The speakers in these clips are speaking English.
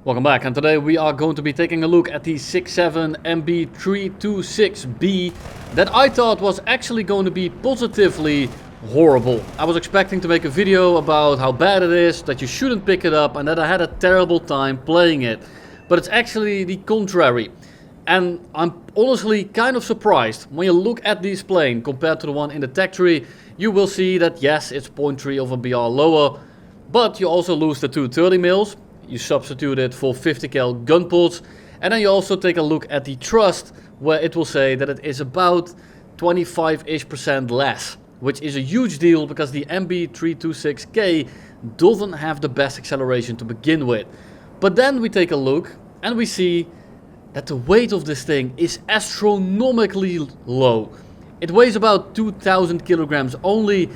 Welcome back, and today we are going to be taking a look at the 6.7 MB-326B that I thought was actually going to be positively horrible. I was expecting to make a video about how bad it is, that you shouldn't pick it up, and that I had a terrible time playing it. But it's actually the contrary. And I'm honestly kind of surprised. When you look at this plane compared to the one in the tech tree, you will see that yes, it's 0.3 of a BR lower, but you also lose the 230 mils. You substitute it for 50 cal gun ports, and then you also take a look at the thrust, where it will say that it is about 25% less, which is a huge deal because the MB-326K doesn't have the best acceleration to begin with. But then we take a look and we see that the weight of this thing is astronomically low. It weighs about 2000 kilograms only,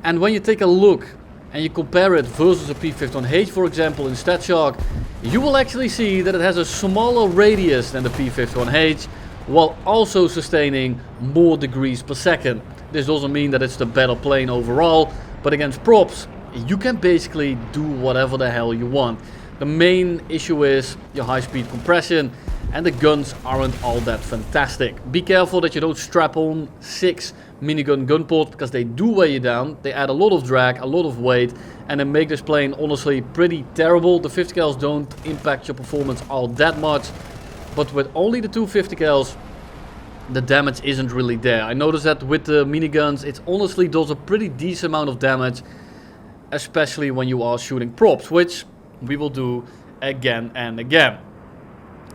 and when you take a look and you compare it versus a P-51H, for example, in StatShark, you will actually see that it has a smaller radius than the P-51H, while also sustaining more degrees per second. This doesn't mean that it's the better plane overall, but against props, you can basically do whatever the hell you want. The main issue is your high-speed compression, and the guns aren't all that fantastic. Be careful that you don't strap on 6 minigun gun ports, because they do weigh you down. They add a lot of drag, a lot of weight, and they make this plane honestly pretty terrible. The 50 cals don't impact your performance all that much, but with only the 250 cals, the damage isn't really there. I noticed that with the miniguns, it honestly does a pretty decent amount of damage, especially when you are shooting props, which we will do again and again.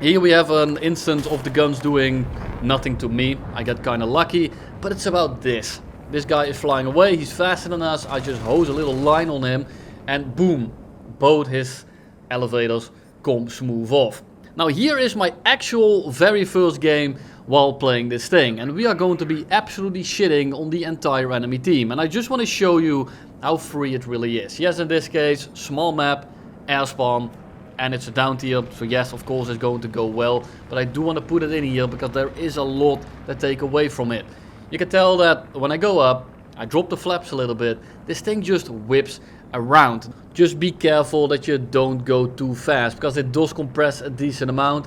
Here we have an instance of the guns doing nothing to me. I got kind of lucky, but it's about this. This guy is flying away, he's faster than us, I just hose a little line on him, and boom, both his elevators come smooth off. Now here is my actual very first game while playing this thing, and we are going to be absolutely shitting on the entire enemy team, and I just want to show you how free it really is. Yes, in this case, small map, air spawn, and it's a down tier, so yes, of course it's going to go well, but I do want to put it in here because there is a lot that take away from it. You can tell that when I go up, I drop the flaps a little bit, this thing just whips around. Just be careful that you don't go too fast, because it does compress a decent amount,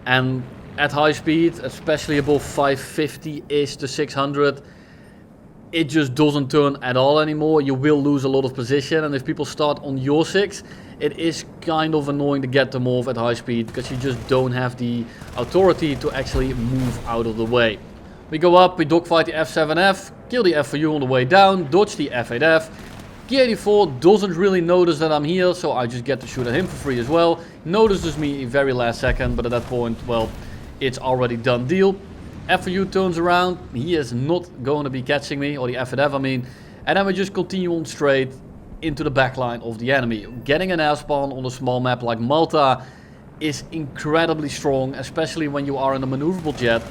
and at high speed, especially above 550-ish to 600, it just doesn't turn at all anymore. You will lose a lot of position, and if people start on your 6, it is kind of annoying to get them off at high speed, because you just don't have the authority to actually move out of the way. We go up, we dogfight the F7F, kill the F4U on the way down, dodge the F8F. K84 doesn't really notice that I'm here, so I just get to shoot at him for free as well. Notices me very last second, but at that point, well, it's already done deal. F4U turns around, he is not going to be catching me, or the F8F I mean, and then we just continue on straight into the backline of the enemy. Getting an air spawn on a small map like Malta is incredibly strong, especially when you are in a maneuverable jet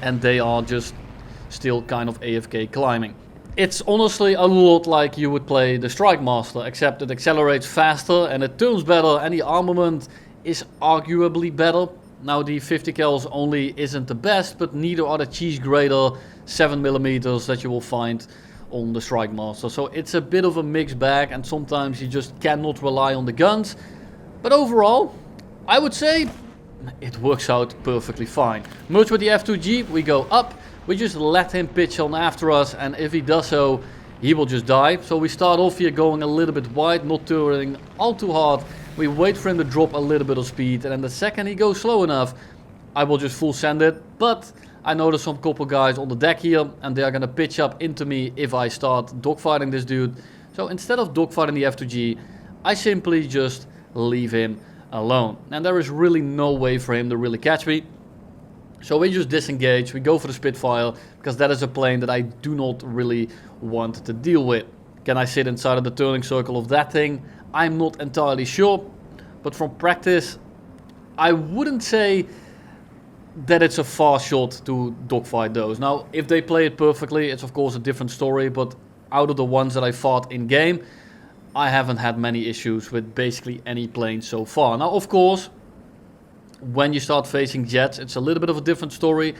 and they are just still kind of AFK climbing. It's honestly a lot like you would play the Strike Master, except it accelerates faster and it turns better, and the armament is arguably better. Now the 50 cals only isn't the best, but neither are the cheese grater 7mm that you will find on the Strike Master. So it's a bit of a mixed bag, and sometimes you just cannot rely on the guns. But overall, I would say it works out perfectly fine. Merge with the F2G, we go up. We just let him pitch on after us, and if he does so, he will just die. So we start off here going a little bit wide, not turning all too hard. We wait for him to drop a little bit of speed, and then the second he goes slow enough, I will just full send it. But I noticed some couple guys on the deck here, and they are going to pitch up into me if I start dogfighting this dude. So instead of dogfighting the F2G, I simply just leave him alone. And there is really no way for him to really catch me. So we just disengage, we go for the Spitfire, because that is a plane that I do not really want to deal with. Can I sit inside of the turning circle of that thing? I'm not entirely sure, but from practice, I wouldn't say that it's a far shot to dogfight those. Now, if they play it perfectly, it's of course a different story, but out of the ones that I fought in game, I haven't had many issues with basically any plane so far. Now, of course, when you start facing jets, it's a little bit of a different story.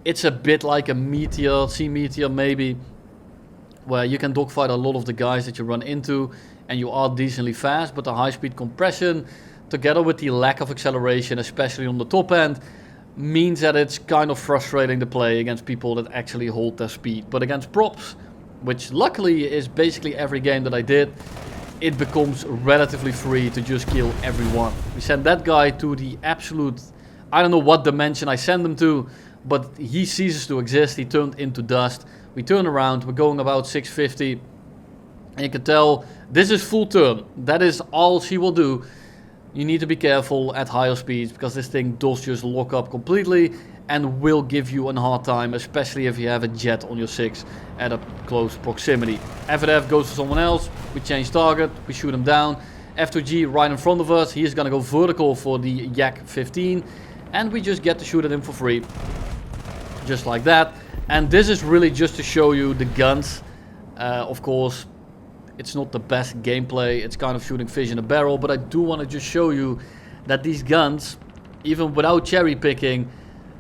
It's a bit like a Meteor, Sea Meteor maybe, where you can dogfight a lot of the guys that you run into, and you are decently fast, but the high speed compression together with the lack of acceleration, especially on the top end, means that it's kind of frustrating to play against people that actually hold their speed. But against props, which luckily is basically every game that I did, it becomes relatively free to just kill everyone. We send that guy to the absolute, I don't know what dimension I send him to, but he ceases to exist. He turned into dust. We turn around, we're going about 650. And you can tell this is full turn. That is all she will do. You need to be careful at higher speeds because this thing does just lock up completely and will give you a hard time, especially if you have a jet on your 6 at a close proximity. F goes to someone else, we change target, we shoot him down. F2G right in front of us, he is gonna go vertical for the Yak 15 and we just get to shoot at him for free. Just like that. And this is really just to show you the guns. Of course, it's not the best gameplay, it's kind of shooting fish in a barrel, but I do want to just show you that these guns, even without cherry picking,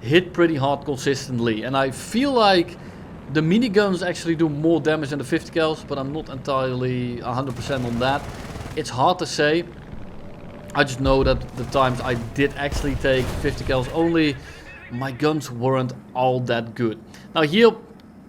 hit pretty hard consistently. And I feel like the miniguns actually do more damage than the 50 cals, but I'm not entirely 100% on that. It's hard to say. I just know that the times I did actually take 50 cals only, my guns weren't all that good. Now here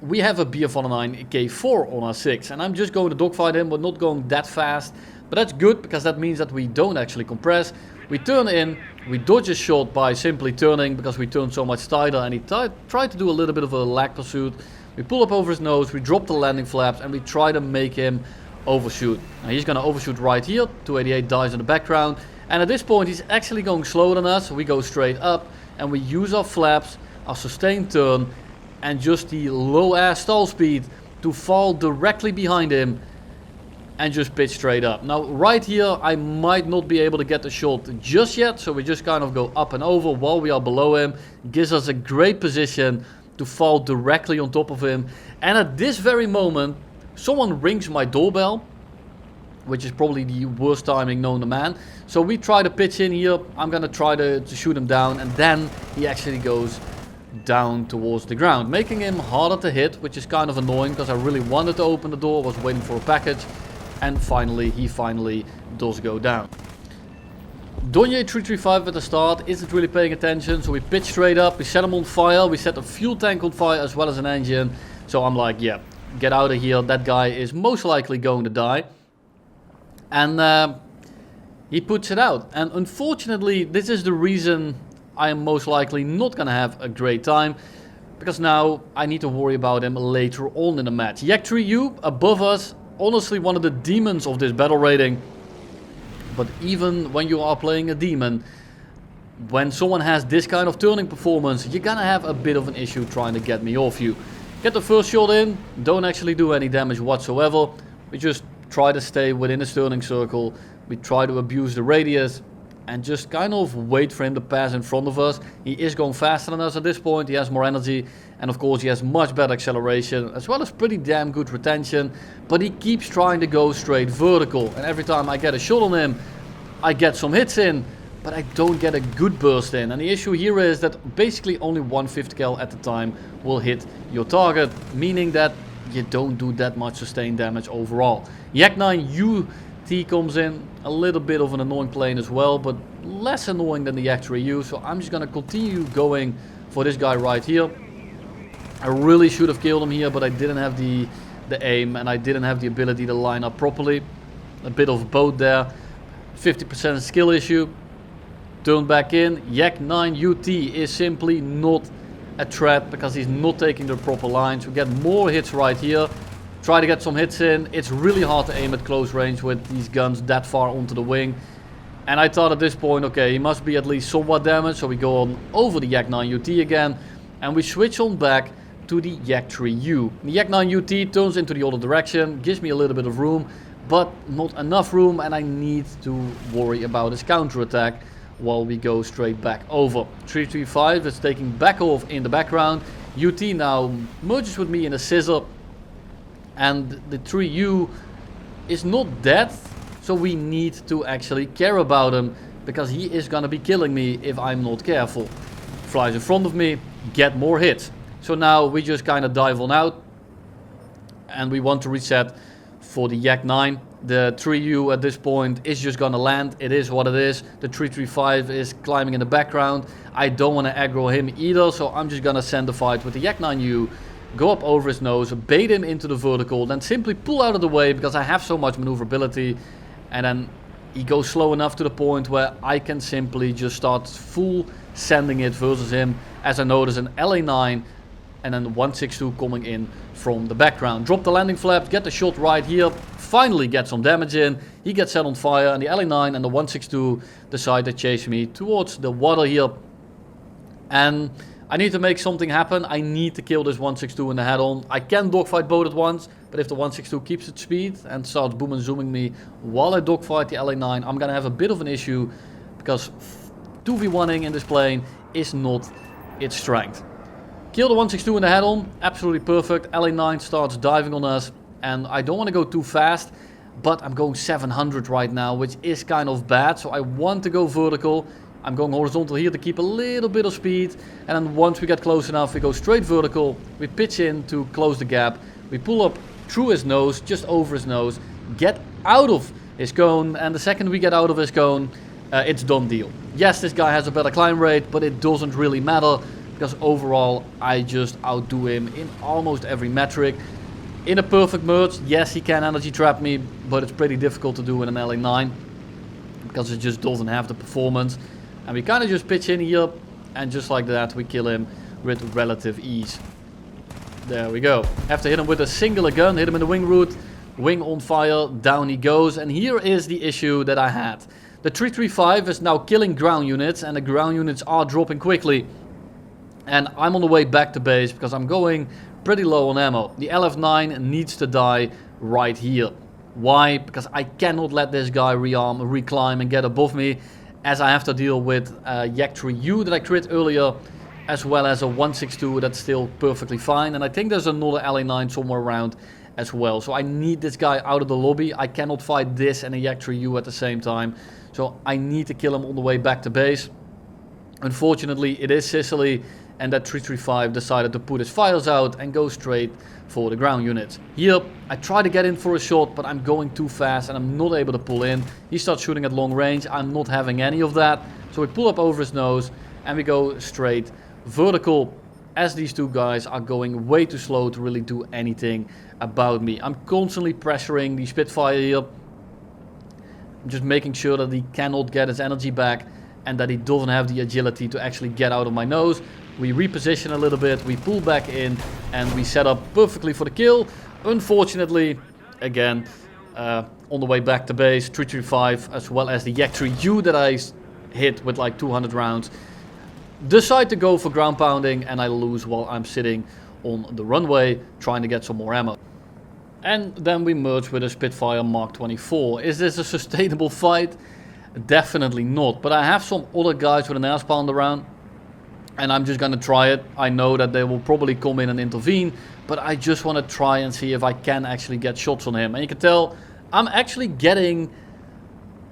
we have a BF-109 K4 on our 6 and I'm just going to dogfight him. We're not going that fast, but that's good because that means that we don't actually compress. We turn in, we dodge a shot by simply turning because we turn so much tighter, and he tried to do a little bit of a lag pursuit. We pull up over his nose, we drop the landing flaps and we try to make him overshoot. Now he's going to overshoot right here. 288 dies in the background, and at this point he's actually going slower than us. We go straight up and we use our flaps, our sustained turn, and just the low ass stall speed to fall directly behind him and just pitch straight up. Now right here I might not be able to get the shot just yet, so we just kind of go up and over while we are below him. Gives us a great position to fall directly on top of him, and at this very moment someone rings my doorbell, which is probably the worst timing known to man. So we try to pitch in here. I'm gonna try to shoot him down, and then he actually goes down towards the ground, making him harder to hit, which is kind of annoying because I really wanted to open the door, was waiting for a package, and he finally does go down. Donye 335 at the start isn't really paying attention, so we pitch straight up, we set him on fire, we set a fuel tank on fire as well as an engine. So I'm like, yeah, get out of here, that guy is most likely going to die. And he puts it out, and unfortunately this is the reason I am most likely not gonna have a great time, because now I need to worry about him later on in the match. Yak 3U above us, honestly one of the demons of this battle rating. But even when you are playing a demon, when someone has this kind of turning performance, you're gonna have a bit of an issue trying to get me off you. Get the first shot in, don't actually do any damage whatsoever. We just try to stay within his turning circle. We try to abuse the radius and just kind of wait for him to pass in front of us. He is going faster than us at this point, he has more energy, and of course he has much better acceleration as well as pretty damn good retention, but he keeps trying to go straight vertical, and every time I get a shot on him I get some hits in, but I don't get a good burst in. And the issue here is that basically only 150 cal at the time will hit your target, meaning that you don't do that much sustained damage overall. Yak 9 UT comes in, a little bit of an annoying plane as well, but less annoying than the Yak 3U, so I'm just gonna continue going for this guy right here. I really should have killed him here, but I didn't have the aim and I didn't have the ability to line up properly. A bit of both there. 50% skill issue. Turn back in. Yak 9 UT is simply not a threat because he's not taking the proper lines. We get more hits right here. Try to get some hits in. It's really hard to aim at close range with these guns that far onto the wing. And I thought at this point, okay, he must be at least somewhat damaged. So we go on over the Yak 9 UT again. And we switch on back to the Yak 3U. The Yak 9 UT turns into the other direction. Gives me a little bit of room, but not enough room. And I need to worry about his counterattack while we go straight back over. 335 is taking back off in the background. UT now merges with me in a scissor. And the 3U is not dead, so we need to actually care about him, because he is gonna be killing me if I'm not careful. Flies in front of me, get more hits. So now we just kind of dive on out, and we want to reset for the Yak 9. The 3U at this point is just gonna land. It is what it is. The 335 is climbing in the background. I don't want to aggro him either, so I'm just gonna send the fight with the Yak 9U, go up over his nose, bait him into the vertical, then simply pull out of the way because I have so much maneuverability, and then he goes slow enough to the point where I can simply just start full sending it versus him, as I notice an LA9 and then 162 coming in from the background. Drop the landing flap, get the shot right here, finally get some damage in. He gets set on fire, and the LA9 and the 162 decide to chase me towards the water here. And I need to make something happen. I need to kill this 162 in the head-on. I can dogfight both at once, but if the 162 keeps its speed and starts boom and zooming me while I dogfight the LA9, I'm gonna have a bit of an issue, because 2v1ing in this plane is not its strength. Kill the 162 in the head-on, absolutely perfect. LA9 starts diving on us, and I don't want to go too fast, but I'm going 700 right now, which is kind of bad, so I want to go vertical. I'm going horizontal here to keep a little bit of speed, and then once we get close enough, we go straight vertical, we pitch in to close the gap, we pull up through his nose, just over his nose, get out of his cone, and the second we get out of his cone, it's done deal. Yes, this guy has a better climb rate, but it doesn't really matter, because overall I just outdo him in almost every metric. In a perfect merge, yes, he can energy trap me, but it's pretty difficult to do in an LA9 because it just doesn't have the performance. And we kind of just pitch in here, and just like that we kill him with relative ease. There we go. Have to hit him with a singular gun, hit him in the wing root, wing on fire, down he goes. And here is the issue that I had. The 335 is now killing ground units, and the ground units are dropping quickly. And I'm on the way back to base because I'm going pretty low on ammo. The LF9 needs to die right here. Why? Because I cannot let this guy rearm, reclimb and get above me, as I have to deal with Yak 3U that I crit earlier, as well as a 162 that's still perfectly fine. And I think there's another LA9 somewhere around as well. So I need this guy out of the lobby. I cannot fight this and a Yak 3U at the same time. So I need to kill him on the way back to base. Unfortunately, it is Sicily, and that 335 decided to put his fires out and go straight for the ground units. Here, I try to get in for a shot, but I'm going too fast and I'm not able to pull in. He starts shooting at long range. I'm not having any of that. So we pull up over his nose and we go straight vertical, as these two guys are going way too slow to really do anything about me. I'm constantly pressuring the Spitfire here. I'm just making sure that he cannot get his energy back and that he doesn't have the agility to actually get out of my nose. We reposition a little bit, we pull back in, and we set up perfectly for the kill. Unfortunately, again, on the way back to base, 335 as well as the Yak 3U that I hit with like 200 rounds, decide to go for ground pounding, and I lose while I'm sitting on the runway trying to get some more ammo. And then we merge with a Spitfire Mark 24. Is this a sustainable fight? Definitely not, but I have some other guys with an air pound around, and I'm just gonna try it. I know that they will probably come in and intervene, but I just want to try and see if I can actually get shots on him. And you can tell I'm actually getting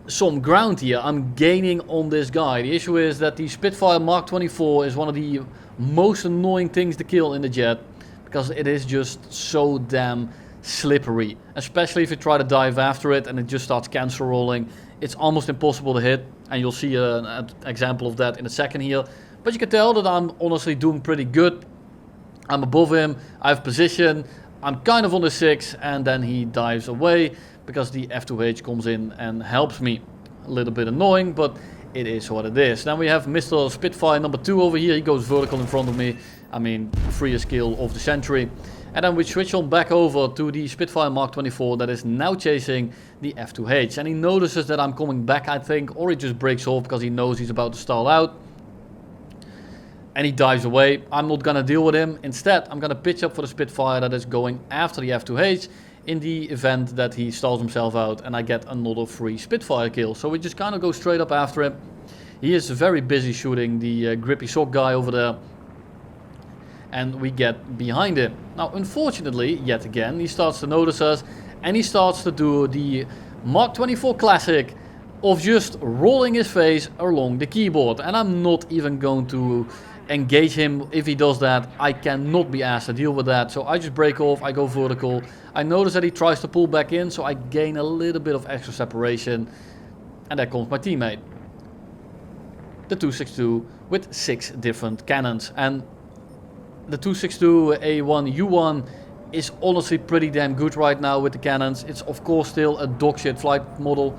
some ground here. I'm gaining on this guy. The issue is that the Spitfire Mark 24 is one of the most annoying things to kill in the jet, because it is just so damn slippery, especially if you try to dive after it and it just starts cancel rolling. It's almost impossible to hit, and you'll see an example of that in a second here. But you can tell that I'm honestly doing pretty good. I'm above him, I have position, I'm kind of on the 6, and then he dives away because the F2H comes in and helps me. A little bit annoying, but it is what it is. Then we have Mr. Spitfire number 2 over here. He goes vertical in front of me. I mean, freest kill of the century. And then we switch on back over to the Spitfire Mark 24 that is now chasing the F2H. And he notices that I'm coming back, I think, or he just breaks off because he knows he's about to stall out. And he dives away. I'm not going to deal with him. Instead, I'm going to pitch up for the Spitfire that is going after the F2H in the event that he stalls himself out and I get another free Spitfire kill. So we just kind of go straight up after him. He is very busy shooting the grippy sock guy over there. And we get behind him. Now, unfortunately, yet again, he starts to notice us and he starts to do the Mark 24 classic of just rolling his face along the keyboard. And I'm not even going to engage him. If he does that, I cannot be asked to deal with that. So I just break off, I go vertical. I notice that he tries to pull back in, so I gain a little bit of extra separation. And there comes my teammate. The 262 with 6 different cannons. And the 262 A1U1 is honestly pretty damn good right now with the cannons. It's of course still a dogshit flight model,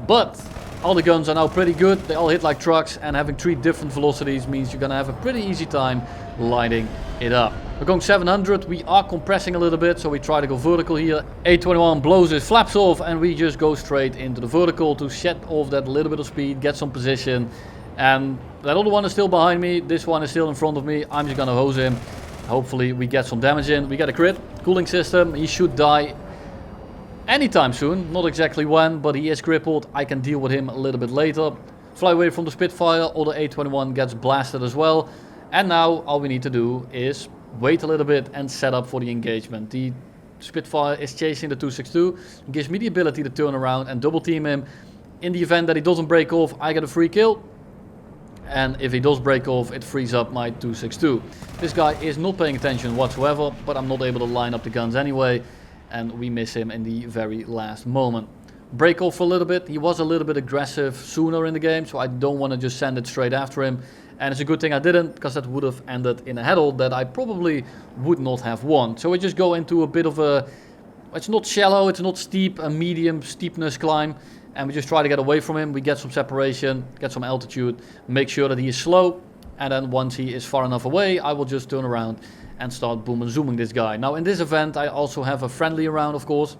but all the guns are now pretty good. They all hit like trucks, and having 3 different velocities means you're gonna have a pretty easy time lighting it up. We're going 700, we are compressing a little bit, so we try to go vertical here. A21 blows his flaps off, and we just go straight into the vertical to shed off that little bit of speed, get some position. And that other one is still behind me, this one is still in front of me. I'm just gonna hose him. Hopefully we get some damage in. We get a crit, cooling system, he should die anytime soon, not exactly when, but he is crippled. I can deal with him a little bit later. Fly away from the Spitfire, other A21 gets blasted as well. And now all we need to do is wait a little bit and set up for the engagement. The Spitfire is chasing the 262, it gives me the ability to turn around and double team him. In the event that he doesn't break off, I get a free kill. And if he does break off, it frees up my 262. This guy is not paying attention whatsoever, but I'm not able to line up the guns anyway. And we miss him in the very last moment. Break off for a little bit. He was a little bit aggressive sooner in the game, so I don't want to just send it straight after him. And it's a good thing I didn't, because that would have ended in a head-hold that I probably would not have won. So we just go into a bit of a... It's not shallow, it's not steep, a medium steepness climb. And we just try to get away from him. We get some separation, get some altitude, make sure that he is slow. And then once he is far enough away, I will just turn around and start boom and zooming this guy. Now in this event, I also have a friendly around, of course.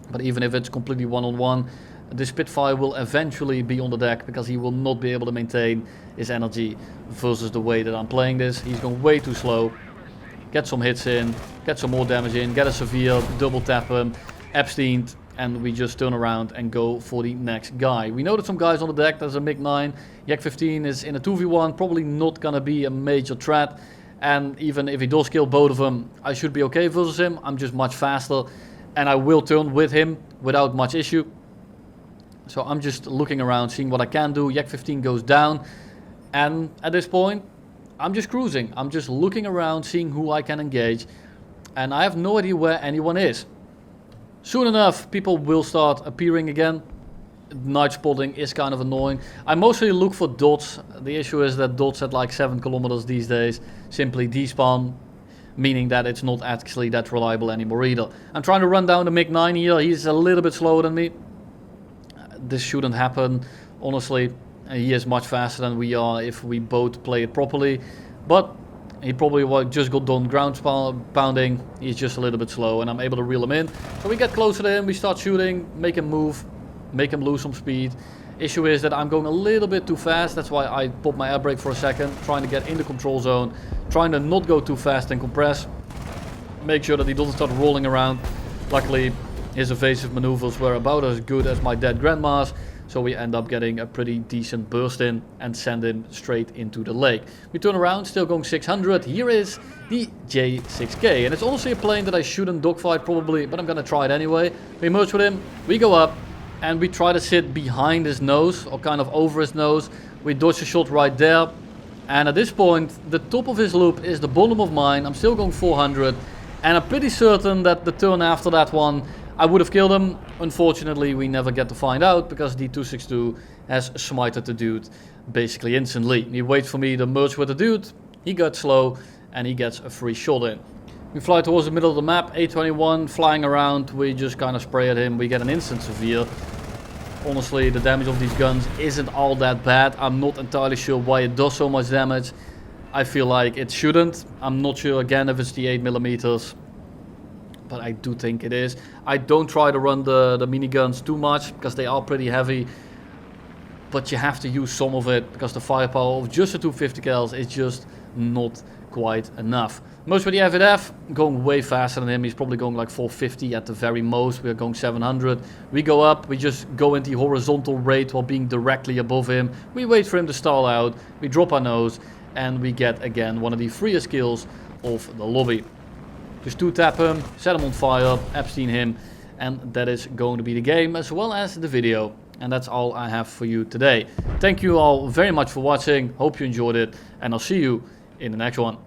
But even if it's completely one-on-one, the Spitfire will eventually be on the deck, because he will not be able to maintain his energy versus the way that I'm playing this. He's going way too slow. Get some hits in, get some more damage in, get a severe, double tap him, Epstein. And we just turn around and go for the next guy. We know that some guys on the deck. There's a MiG-9. Yak-15 is in a 2v1. Probably not going to be a major threat. And even if he does kill both of them, I should be okay versus him. I'm just much faster. And I will turn with him without much issue. So I'm just looking around, seeing what I can do. Yak-15 goes down. And at this point, I'm just cruising. I'm just looking around, seeing who I can engage. And I have no idea where anyone is. Soon enough, people will start appearing again. Night spotting is kind of annoying. I mostly look for dots. The issue is that dots at like 7 kilometers these days simply despawn, meaning that it's not actually that reliable anymore either. I'm trying to run down the MiG-9 here. He's a little bit slower than me. This shouldn't happen, honestly. He is much faster than we are if we both play it properly. But he probably just got done ground pounding. He's just a little bit slow, and I'm able to reel him in. So we get closer to him, we start shooting, make him move, make him lose some speed. Issue is that I'm going a little bit too fast. That's why I pop my air brake for a second, trying to get in the control zone, trying to not go too fast and compress. Make sure that he doesn't start rolling around. Luckily, his evasive maneuvers were about as good as my dead grandma's. So we end up getting a pretty decent burst in and send him straight into the lake. We turn around, still going 600. Here is the J6K. And it's honestly a plane that I shouldn't dogfight probably, but I'm going to try it anyway. We merge with him, we go up, and we try to sit behind his nose, or kind of over his nose. We dodge a shot right there. And at this point, the top of his loop is the bottom of mine. I'm still going 400. And I'm pretty certain that the turn after that one, I would have killed him. Unfortunately, we never get to find out, because the 262 has smited the dude basically instantly. He waits for me to merge with the dude, he got slow, and he gets a free shot in. We fly towards the middle of the map, A21 flying around, we just kind of spray at him, we get an instant severe. Honestly, the damage of these guns isn't all that bad. I'm not entirely sure why it does so much damage. I feel like it shouldn't. I'm not sure again if it's the 8mm. But I do think it is. I don't try to run the miniguns too much, because they are pretty heavy. But you have to use some of it, because the firepower of just the 250 cals is just not quite enough. Most with the FAF, going way faster than him. He's probably going like 450 at the very most. We're going 700. We go up, we just go into horizontal rate while being directly above him. We wait for him to stall out. We drop our nose, and we get again one of the freest kills of the lobby. Just 2-tap him, set him on fire, Epstein him, and that is going to be the game as well as the video. And that's all I have for you today. Thank you all very much for watching. Hope you enjoyed it. And I'll see you in the next one.